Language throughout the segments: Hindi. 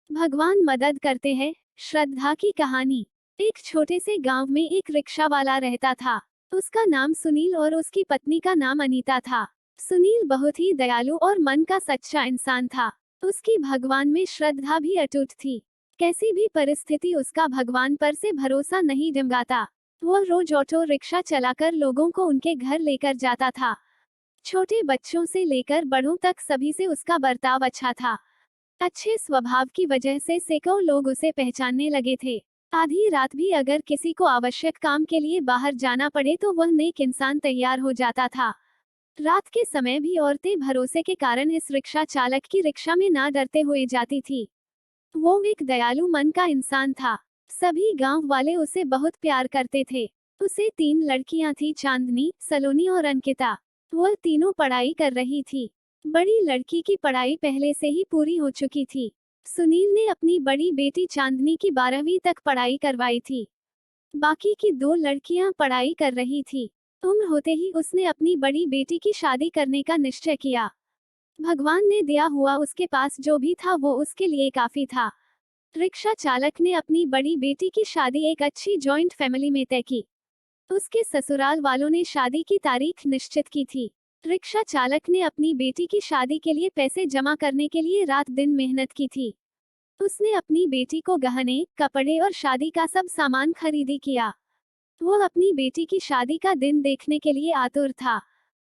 भगवान मदद करते हैं। श्रद्धा की कहानी। एक छोटे से गांव में एक रिक्शा वाला रहता था। उसका नाम सुनील और उसकी पत्नी का नाम अनीता था। सुनील बहुत ही दयालु और मन का सच्चा इंसान था। उसकी भगवान में श्रद्धा भी अटूट थी। कैसी भी परिस्थिति उसका भगवान पर से भरोसा नहीं डिमगाता। वो रोज ऑटो रिक्शा चलाकर लोगों को उनके घर लेकर जाता था। छोटे बच्चों से लेकर बड़ों तक सभी से उसका बर्ताव अच्छा था। अच्छे स्वभाव की वजह से सैकड़ों लोग उसे पहचानने लगे थे। आधी रात भी अगर किसी को आवश्यक काम के लिए बाहर जाना पड़े तो वह नेक इंसान तैयार हो जाता था। रात के समय भी औरतें भरोसे के कारण इस रिक्शा चालक की रिक्शा में ना डरते हुए जाती थी। वो एक दयालु मन का इंसान था। सभी गांव वाले उसे बहुत प्यार करते थे। उसे 3 लड़कियां थी, चांदनी, सलोनी और अंकिता। वह तीनों पढ़ाई कर रही थी। बड़ी लड़की की पढ़ाई पहले से ही पूरी हो चुकी थी। सुनील ने अपनी बड़ी बेटी चांदनी की 12वीं तक पढ़ाई करवाई थी। बाकी की 2 लड़कियां पढ़ाई कर रही थी। उम्र होते ही उसने अपनी बड़ी बेटी की शादी करने का निश्चय किया। भगवान ने दिया हुआ उसके पास जो भी था वो उसके लिए काफी था। रिक्शा चालक ने अपनी बड़ी बेटी की शादी एक अच्छी जॉइंट फैमिली में तय की। उसके ससुराल वालों ने शादी की तारीख निश्चित की थी। रिक्शा चालक ने अपनी बेटी की शादी के लिए पैसे जमा करने के लिए रात दिन मेहनत की थी। उसने अपनी बेटी को गहने, कपड़े और शादी का सब सामान खरीदी किया। वो अपनी बेटी की शादी का दिन देखने के लिए आतुर था।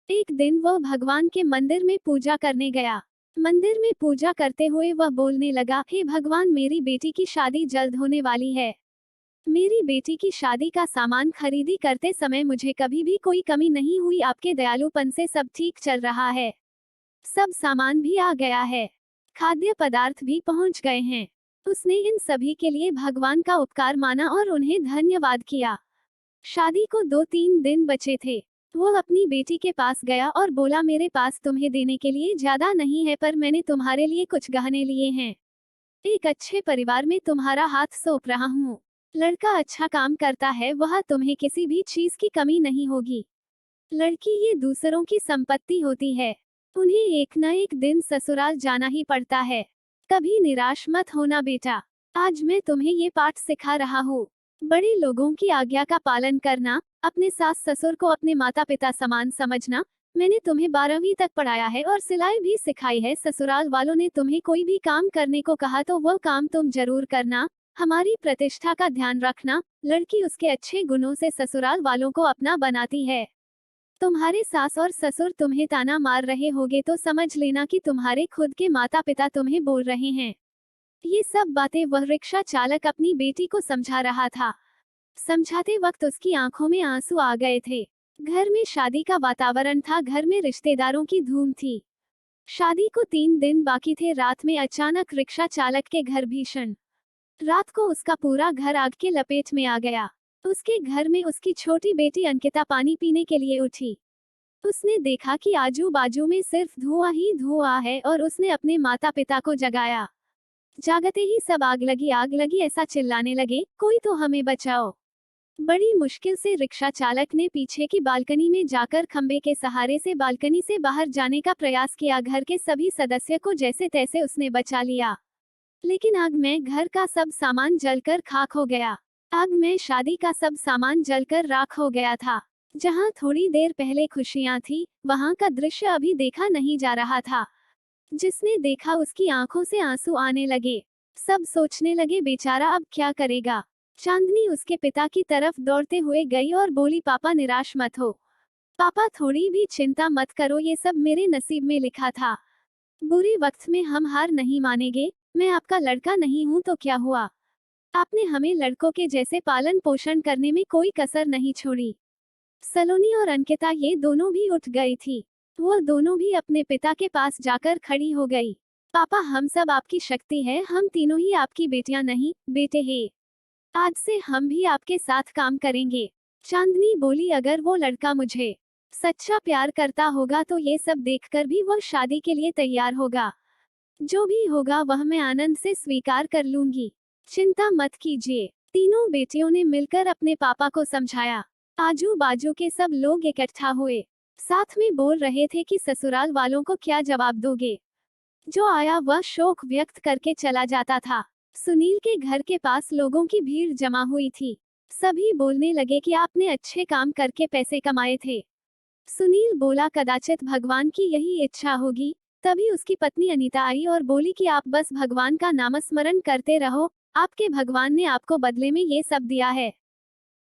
एक दिन वह भगवान के मंदिर में पूजा करने गया। मंदिर में पूजा करते हुए वह बोलने लगा, हे भगवान, मेरी बेटी की शादी जल्द होने वाली है। मेरी बेटी की शादी का सामान खरीदी करते समय मुझे कभी भी कोई कमी नहीं हुई। आपके दयालुपन से सब ठीक चल रहा है। सब सामान भी आ गया है। खाद्य पदार्थ भी पहुंच गए हैं। उसने इन सभी के लिए भगवान का उपकार माना और उन्हें धन्यवाद किया। शादी को 2-3 दिन बचे थे। वो अपनी बेटी के पास गया और बोला, मेरे पास तुम्हें देने के लिए ज्यादा नहीं है, पर मैंने तुम्हारे लिए कुछ गहने लिए हैं। एक अच्छे परिवार में तुम्हारा हाथ सौंप रहा हूँ। लड़का अच्छा काम करता है, वह तुम्हें किसी भी चीज की कमी नहीं होगी। लड़की ये दूसरों की संपत्ति होती है। उन्हें एक न एक दिन ससुराल जाना ही पड़ता है। कभी निराश मत होना बेटा। आज मैं तुम्हें ये पाठ सिखा रहा हूँ। बड़े लोगों की आज्ञा का पालन करना, अपने सास ससुर को अपने माता पिता समान समझना। मैंने तुम्हें 12वीं तक पढ़ाया है और सिलाई भी सिखाई है। ससुराल वालों ने तुम्हें कोई भी काम करने को कहा तो वह काम तुम जरूर करना। हमारी प्रतिष्ठा का ध्यान रखना। लड़की उसके अच्छे गुणों से ससुराल वालों को अपना बनाती है। तुम्हारे सास और ससुर तुम्हें ताना मार रहे होगे तो समझ लेना कि तुम्हारे खुद के माता पिता तुम्हें बोल रहे हैं। ये सब बातें वह रिक्शा चालक अपनी बेटी को समझा रहा था। समझाते वक्त उसकी आंखों में आंसू आ गए थे। घर में शादी का वातावरण था। घर में रिश्तेदारों की धूम थी। शादी को 3 दिन बाकी थे। रात में अचानक रिक्शा चालक के घर भीषण रात को उसका पूरा घर आग के लपेट में आ गया। उसके घर में उसकी छोटी बेटी अंकिता पानी पीने के लिए उठी। उसने देखा कि आजू बाजू में सिर्फ धुआं ही धुआं है और उसने अपने माता पिता को जगाया। जागते ही सब आग लगी ऐसा चिल्लाने लगे, कोई तो हमें बचाओ। बड़ी मुश्किल से रिक्शा चालक ने पीछे की बालकनी में जाकर खंबे के सहारे से बालकनी से बाहर जाने का प्रयास किया। घर के सभी सदस्य को जैसे तैसे उसने बचा लिया, लेकिन आग में घर का सब सामान जलकर खाक हो गया। आग में शादी का सब सामान जलकर राख हो गया था। जहां थोड़ी देर पहले खुशियां थी, वहां का दृश्य अभी देखा नहीं जा रहा था। जिसने देखा उसकी आंखों से आंसू आने लगे। सब सोचने लगे, बेचारा अब क्या करेगा। चांदनी उसके पिता की तरफ दौड़ते हुए गई और बोली, पापा निराश मत हो। पापा थोड़ी भी चिंता मत करो, ये सब मेरे नसीब में लिखा था। बुरे वक्त में हम हार नहीं मानेंगे। मैं आपका लड़का नहीं हूं तो क्या हुआ। आपने हमें लड़कों के जैसे पालन पोषण करने में कोई कसर नहीं छोड़ी। सलोनी और अंकिता ये दोनों भी उठ गई थी। वो दोनों भी अपने पिता के पास जाकर खड़ी हो गई। पापा, हम सब आपकी शक्ति है। हम तीनों ही आपकी बेटियां नहीं, बेटे हैं। आज से हम भी आपके साथ काम करेंगे। चांदनी बोली, अगर वो लड़का मुझे सच्चा प्यार करता होगा तो ये सब देखकर भी वो शादी के लिए तैयार होगा। जो भी होगा वह मैं आनंद से स्वीकार कर लूंगी। चिंता मत कीजिए। तीनों बेटियों ने मिलकर अपने पापा को समझाया। आजू बाजू के सब लोग इकट्ठा हुए। साथ में बोल रहे थे कि ससुराल वालों को क्या जवाब दोगे। जो आया वह शोक व्यक्त करके चला जाता था। सुनील के घर के पास लोगों की भीड़ जमा हुई थी। सभी बोलने लगे कि आपने अच्छे काम करके पैसे कमाए थे। सुनील बोला, कदाचित भगवान की यही इच्छा होगी। तभी उसकी पत्नी अनीता आई और बोली कि आप बस भगवान का नामस्मरण करते रहो, आपके भगवान ने आपको बदले में ये सब दिया है।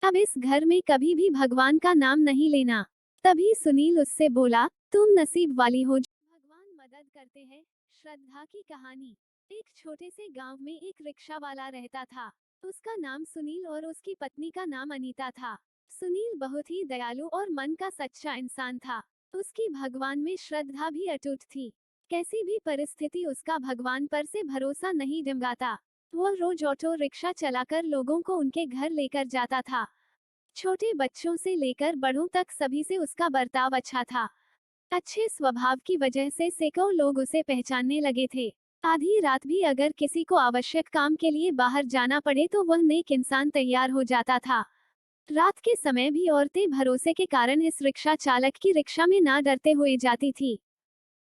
अब इस घर में कभी भी भगवान का नाम नहीं लेना। तभी सुनील उससे बोला, तुम नसीब वाली हो जो भगवान मदद करते हैं। श्रद्धा की कहानी। एक छोटे से गांव में एक रिक्शा वाला रहता था। उसका नाम सुनील और उसकी पत्नी का नाम अनीता था। सुनील बहुत ही दयालु और मन का सच्चा इंसान था। उसकी भगवान में श्रद्धा भी अटूट थी। कैसी भी परिस्थिति उसका भगवान पर से भरोसा नहीं डिमगाता। वह रोज ऑटो रिक्शा चलाकर लोगों को उनके घर लेकर जाता था। छोटे बच्चों से लेकर बड़ों तक सभी से उसका बर्ताव अच्छा था। अच्छे स्वभाव की वजह से सैकड़ों लोग उसे पहचानने लगे थे। आधी रात भी अगर किसी को आवश्यक काम के लिए बाहर जाना पड़े तो वह नेक इंसान तैयार हो जाता था। रात के समय भी औरतें भरोसे के कारण इस रिक्शा चालक की रिक्शा में ना डरते हुए जाती थी।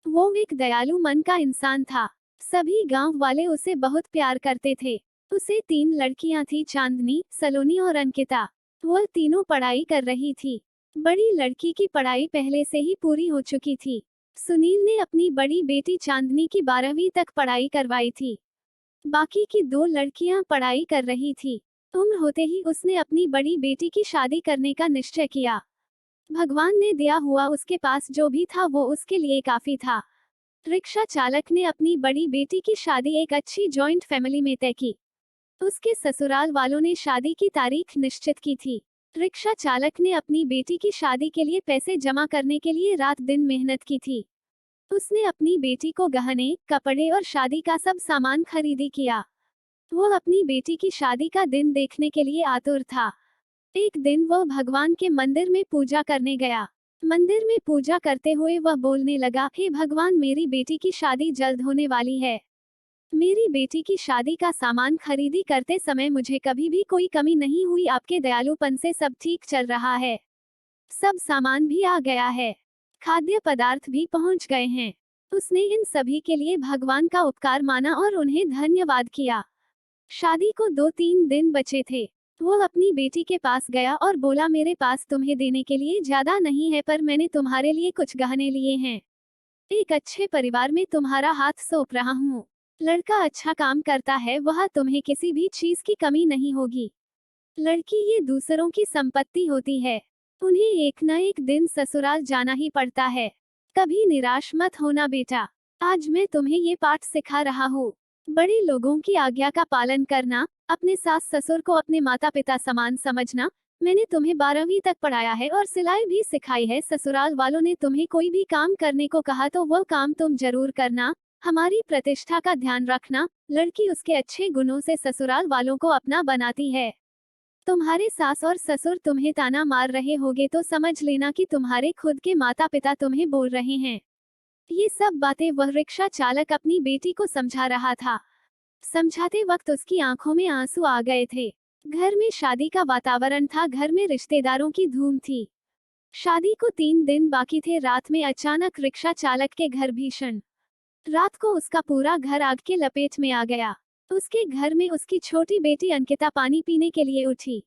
वो एक दयालु मन का इंसान था। सभी गांव वाले उसे बहुत प्यार करते थे। उसे 3 लड़कियां थी, चांदनी, सलोनी और अंकिता। वह तीनों पढ़ाई कर रही थी। बड़ी लड़की की पढ़ाई पहले से ही पूरी हो चुकी थी। सुनील ने अपनी बड़ी बेटी चांदनी की 12वीं तक पढ़ाई करवाई थी। बाकी की 2 लड़कियां पढ़ाई कर रही थी। उम्र होते ही उसने अपनी बड़ी बेटी की शादी करने का निश्चय किया। भगवान ने दिया हुआ उसके पास जो भी था वो उसके लिए काफी था। रिक्शा चालक ने अपनी बड़ी बेटी की शादी एक अच्छी जॉइंट फैमिली में तय की। उसके ससुराल वालों ने शादी की तारीख निश्चित की थी। रिक्शा चालक ने अपनी बेटी की शादी के लिए पैसे जमा करने के लिए रात दिन मेहनत की थी। उसने अपनी बेटी को गहने, कपड़े और शादी का सब सामान खरीदी किया। वो अपनी बेटी की शादी का दिन देखने के लिए आतुर था। एक दिन वह भगवान के मंदिर में पूजा करने गया। मंदिर में पूजा करते हुए वह बोलने लगा, हे भगवान, मेरी बेटी की शादी जल्द होने वाली है। मेरी बेटी की शादी का सामान खरीदी करते समय मुझे कभी भी कोई कमी नहीं हुई। आपके दयालुपन से सब ठीक चल रहा है। सब सामान भी आ गया है। खाद्य पदार्थ भी पहुंच गए हैं। उसने इन सभी के लिए भगवान का उपकार माना और उन्हें धन्यवाद किया। शादी को 2-3 दिन बचे थे। वो अपनी बेटी के पास गया और बोला, मेरे पास तुम्हें देने के लिए ज्यादा नहीं है, पर मैंने तुम्हारे लिए कुछ गहने लिए हैं। एक अच्छे परिवार में तुम्हारा हाथ सौंप रहा हूँ। लड़का अच्छा काम करता है, वह तुम्हें किसी भी चीज की कमी नहीं होगी। लड़की ये दूसरों की संपत्ति होती है। उन्हें एक न एक दिन ससुराल जाना ही पड़ता है। कभी निराश मत होना बेटा। आज मैं तुम्हें ये पाठ सिखा रहा हूँ। बड़े लोगों की आज्ञा का पालन करना, अपने सास ससुर को अपने माता पिता समान समझना। मैंने तुम्हें 12वीं तक पढ़ाया है और सिलाई भी सिखाई है। ससुराल वालों ने तुम्हें कोई भी काम करने को कहा तो वह काम तुम जरूर करना। हमारी प्रतिष्ठा का ध्यान रखना। लड़की उसके अच्छे गुणों से ससुराल वालों को अपना बनाती है। तुम्हारे सास और ससुर तुम्हें ताना मार रहे होंगे तो समझ लेना कि तुम्हारे खुद के माता पिता तुम्हें बोल रहे हैं। ये सब बातें वह रिक्शा चालक अपनी बेटी को समझा रहा था। समझाते वक्त उसकी आंखों में आंसू आ गए थे। घर में शादी का वातावरण था। घर में रिश्तेदारों की धूम थी। शादी को 3 दिन बाकी थे। रात में अचानक रिक्शा चालक के घर भीषण रात को उसका पूरा घर आग के लपेट में आ गया। उसके घर में उसकी छोटी बेटी अंकिता पानी पीने के लिए उठी।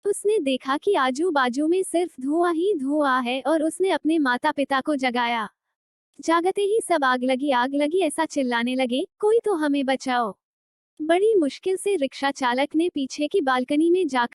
उसने देखा कि आजू बाजू में सिर्फ धुआं ही धुआं है और उसने अपने माता पिता को जगाया। जागते ही सब आग लगी ऐसा चिल्लाने लगे, कोई तो हमें बचाओ। बड़ी मुश्किल से रिक्शा चालक ने पीछे की बालकनी में जाकर